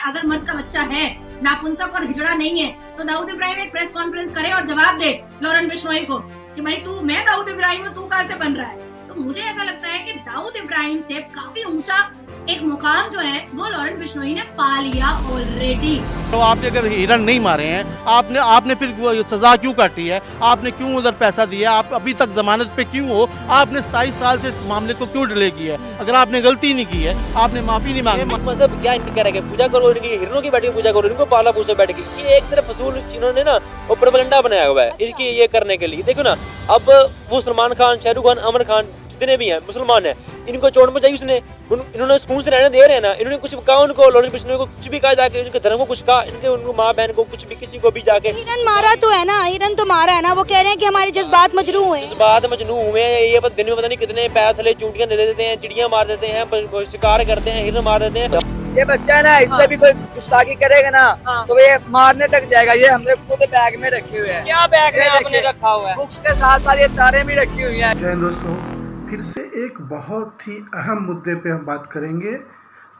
अगर मर्द का बच्चा है, नापुंसक और हिजड़ा नहीं है, तो दाऊद इब्राहिम एक प्रेस कॉन्फ्रेंस करे और जवाब दे लॉरेंस बिश्नोई को कि भाई तू, मैं दाऊद इब्राहिम हूँ, तू कहाँ से बन रहा है। तो मुझे ऐसा लगता है कि दाऊद इब्राहिम से काफी ऊंचा एक मुकाम जो है वो लॉरेंस बिश्नोई ने पा लिया ऑलरेडी। तो आपने अगर हिरन नहीं मारे हैं, आपने फिर सजा क्यों काटी है? आपने क्यों उधर पैसा दिया? आप अभी तक जमानत पे क्यों हो? आपने 27 साल से इस मामले को क्यों डिले किया है? अगर आपने गलती नहीं की है, आपने माफी नहीं मांगी। मतलब क्या इनकी करेंगे? पूजा करो इनकी, हिरणों की बैठ के पूजा करो, इनको पाला पूछो बैठ के। ये एक सिर्फ फजूल इन्होंने ना वो प्रोपेगेंडा बनाया हुआ है इसकी ये करने के लिए। देखो ना, अब वो सलमान खान, शाहरुख खान, आमिर खान जितने भी हैं मुसलमान हैं, इनको चोट मचाई उसने, इन्होंने सुकून से रहने दे रहे हैं ना। इन्होंने कुछ कहा उनको, लॉरेंस बिश्नोई को कुछ भी कहा जाके, इनके धर्म को कुछ कहा, इनके उनको माँ बहन को कुछ भी, किसी को भी जाके। हिरन मारा तो है ना, हिरन तो मारा है ना। वो कह रहे हैं कि हमारे जज्बात मजनू हुए, जज्बात मजनू हुए हैं। ये दिन में पता नहीं कितने पैर थले चूटियां दे देते हैं, चिड़ियां मार देते हैं, शिकार करते हैं, हिरन मार देते हैं। ये बच्चा है ना, इससे भी कोई गुस्ताखी करेगा ना तो ये मारने तक जाएगा। ये हमने खुद बैग में रखे हुए हैं। क्या बैग में आपने रखा हुआ है? बुक्स के साथ साथ ये तारे भी रखी हुई हैं। जय दोस्तों, फिर से एक बहुत ही अहम मुद्दे पे हम बात करेंगे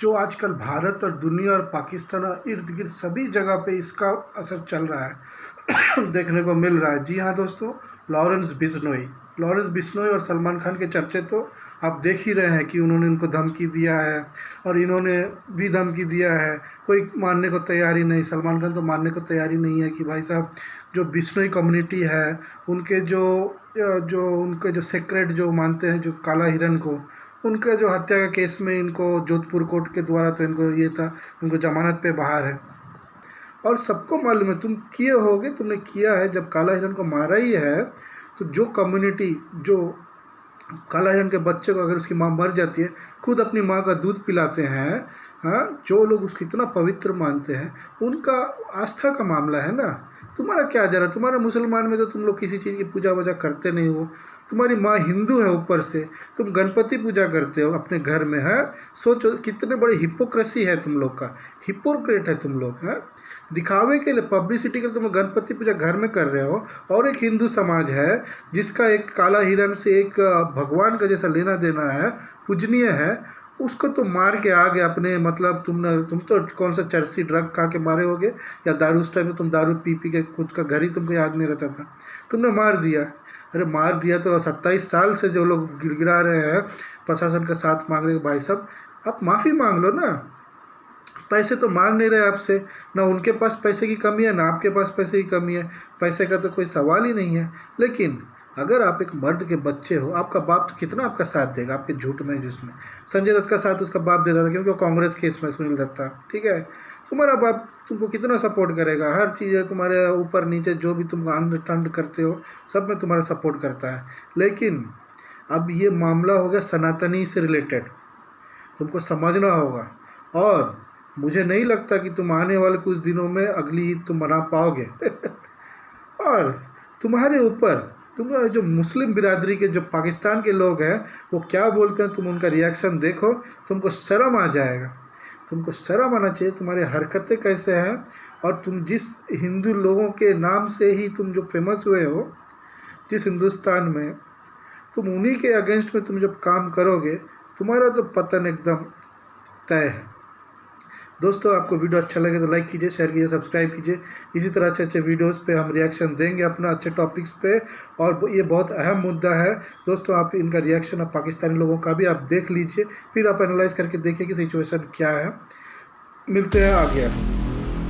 जो आजकल भारत और दुनिया और पाकिस्तान और इर्द गिर्द सभी जगह पे इसका असर चल रहा है देखने को मिल रहा है। जी हाँ दोस्तों, लॉरेंस बिश्नोई और सलमान खान के चर्चे तो आप देख ही रहे हैं कि उन्होंने उनको धमकी दिया है और इन्होंने भी धमकी दिया है। कोई मानने को तैयार ही नहीं, सलमान खान तो मानने को तैयार ही नहीं है कि भाई साहब जो बिश्नोई कम्युनिटी है उनके जो सेक्रेट जो मानते हैं, जो काला हिरन को, उनका जो हत्या का केस में इनको जोधपुर कोर्ट के द्वारा तो इनको ये था, उनको जमानत पे बाहर है। और सबको मालूम है, तुम किए होगे, तुमने किया है। जब काला हिरन को मारा ही है तो जो कम्युनिटी जो काला हिरन के बच्चे को अगर उसकी माँ मर जाती है, खुद अपनी माँ का दूध पिलाते हैं, हाँ, जो लोग उसको इतना पवित्र मानते हैं, उनका आस्था का मामला है ना। तुम्हारा क्या जा रहा है? तुम्हारा मुसलमान में तो तुम लोग किसी चीज़ की पूजा वूजा करते नहीं हो। तुम्हारी माँ हिंदू है, ऊपर से तुम गणपति पूजा करते हो अपने घर में, है। सोचो कितने बड़ी हिपोक्रेसी है तुम लोग का, हिपोक्रेट है तुम लोग, हैं। दिखावे के लिए, पब्लिसिटी के लिए तुम गणपति पूजा घर में कर रहे हो, और एक हिंदू समाज है जिसका एक काला हिरन से एक भगवान का जैसा लेना देना है, पूजनीय है, उसको तो मार के आ गए अपने, मतलब तुम तो कौन सा चरसी ड्रग खा के मारे होगे, या दारू, उस टाइम में तुम दारू पी के खुद का घर ही तुमको याद नहीं रहता था, तुमने मार दिया। अरे मार दिया तो 27 साल से जो लोग गिड़गिड़ा रहे हैं प्रशासन का साथ मांग रहे हैं, भाई साहब आप माफ़ी मांग लो ना। पैसे तो मांग नहीं रहे आपसे, ना उनके पास पैसे की कमी है, ना आपके पास पैसे की कमी है, पैसे का तो कोई सवाल ही नहीं है। लेकिन अगर आप एक मर्द के बच्चे हो, आपका बाप तो कितना आपका साथ देगा आपके झूठ में, जिसमें संजय दत्त का साथ उसका बाप देता था, क्योंकि वो कांग्रेस केस में सुनील दत्ता, ठीक है। तुम्हारा बाप तुमको कितना सपोर्ट करेगा, हर चीज़ है तुम्हारे ऊपर नीचे, जो भी तुम अंड टंड करते हो सब में तुम्हारा सपोर्ट करता है। लेकिन अब ये मामला हो गया सनातनी से रिलेटेड, तुमको समझना होगा। और मुझे नहीं लगता कि तुम आने वाले कुछ दिनों में अगली ईद तुम मना पाओगे और तुम्हारे ऊपर तुम्हारे जो मुस्लिम बिरादरी के जो पाकिस्तान के लोग हैं वो क्या बोलते हैं, तुम उनका रिएक्शन देखो, तुमको शर्म आ जाएगा। तुमको शर्म आना चाहिए, तुम्हारी हरकतें कैसे हैं। और तुम जिस हिंदू लोगों के नाम से ही तुम जो फेमस हुए हो जिस हिंदुस्तान में, तुम उन्हीं के अगेंस्ट में तुम जब काम करोगे, तुम्हारा तो पतन एकदम तय है। दोस्तों, आपको वीडियो अच्छा लगे तो लाइक कीजिए, शेयर कीजिए, सब्सक्राइब कीजिए। इसी तरह अच्छे अच्छे वीडियोस पे हम रिएक्शन देंगे अपना अच्छे टॉपिक्स पे, और ये बहुत अहम मुद्दा है दोस्तों। आप इनका रिएक्शन आप पाकिस्तानी लोगों का भी आप देख लीजिए, फिर आप एनालाइज करके देखिए कि सिचुएशन क्या है। मिलते हैं आगे आपसे।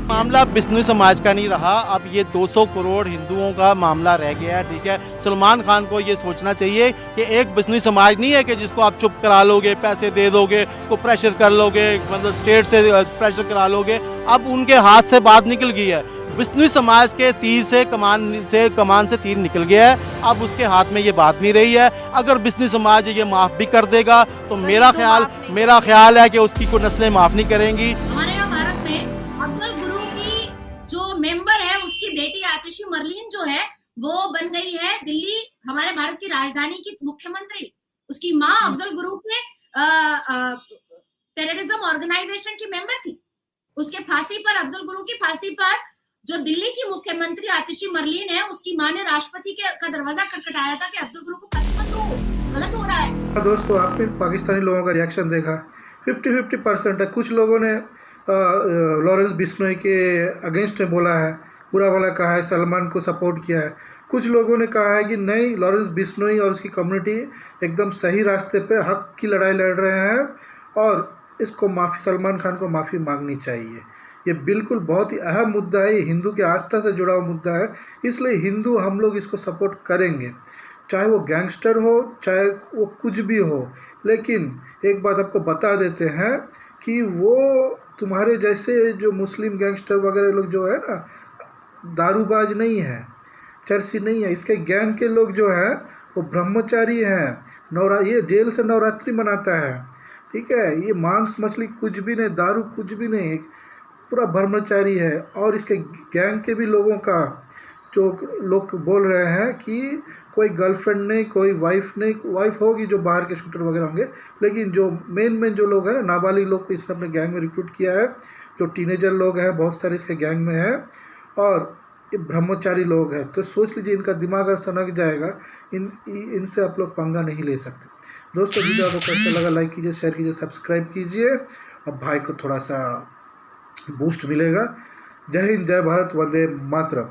मामला बिश्नोई समाज का नहीं रहा, अब ये 200 करोड़ हिंदुओं का मामला रह गया है, ठीक है। सलमान खान को ये सोचना चाहिए कि एक बिश्नोई समाज नहीं है कि जिसको आप चुप करा लोगे, पैसे दे दोगे, को प्रेशर कर लोगे, मतलब स्टेट से प्रेशर करा लोगे। अब उनके हाथ से बात निकल गई है, बिश्नोई समाज के तीर से कमान से तीर निकल गया है, अब उसके हाथ में ये बात नहीं रही है। अगर बिश्नोई समाज ये माफ़ भी कर देगा तो मेरा ख्याल है कि उसकी कोई नस्लें माफ़ नहीं करेंगी। हमारे यहाँ भारत में अफजल गुरु की जो मेंबर है, उसकी बेटी आतिशी मरलीन जो है वो बन गई है दिल्ली, हमारे भारत की राजधानी की मुख्यमंत्री। उसकी माँ अफजल गुरु के टेररिज्म ऑर्गेनाइजेशन की मेंबर थी। उसके फांसी पर, अफजल गुरु की फांसी पर जो दिल्ली की मुख्यमंत्री आतिशी मरलीन है, उसकी माँ ने राष्ट्रपति का दरवाजा खटखटाया था कि अफजल गुरु को फांसी मत दो, गलत हो रहा है। दोस्तों, आपने पाकिस्तानी लोगों का रिएक्शन देखा, 50-50% है। कुछ लोगों ने लॉरेंस बिश्नोई के अगेंस्ट में बोला है, बुरा भला कहा है, सलमान को सपोर्ट किया है। कुछ लोगों ने कहा है कि नहीं, लॉरेंस बिश्नोई और उसकी कम्युनिटी एकदम सही रास्ते पे हक की लड़ाई लड़ रहे हैं और इसको सलमान खान को माफ़ी मांगनी चाहिए। ये बिल्कुल बहुत ही अहम मुद्दा है, ये हिंदू की आस्था से जुड़ा हुआ मुद्दा है, इसलिए हिंदू हम लोग इसको सपोर्ट करेंगे, चाहे वो गैंगस्टर हो, चाहे वो कुछ भी हो। लेकिन एक बात आपको बता देते हैं कि वो तुम्हारे जैसे जो मुस्लिम गैंगस्टर वगैरह लोग जो है ना, दारूबाज नहीं है, चर्सी नहीं है। इसके गैंग के लोग जो हैं वो ब्रह्मचारी हैं, ये जेल से नवरात्रि मनाता है, ठीक है। ये मांस मछली कुछ भी नहीं, दारू कुछ भी नहीं, पूरा ब्रह्मचारी है। और इसके गैंग के भी लोगों का जो लोग बोल रहे हैं कि कोई गर्लफ्रेंड नहीं, कोई वाइफ नहीं, वाइफ होगी जो बाहर के शूटर वगैरह होंगे, लेकिन जो मेन जो लोग हैं ना, नाबालिग लोग को इसने अपने गैंग में रिक्रूट किया है। जो टीनेजर लोग हैं बहुत सारे इसके गैंग में हैं और ये ब्रह्मचारी लोग हैं। तो सोच लीजिए इनका दिमाग अगर सनक जाएगा, इनसे आप लोग पंगा नहीं ले सकते। दोस्तों वीडियो आपको कैसा लगा, लाइक कीजिए, शेयर कीजिए, सब्सक्राइब कीजिए। अब भाई को थोड़ा सा बूस्ट मिलेगा। जय हिंद, जय भारत, वंदे मातरम।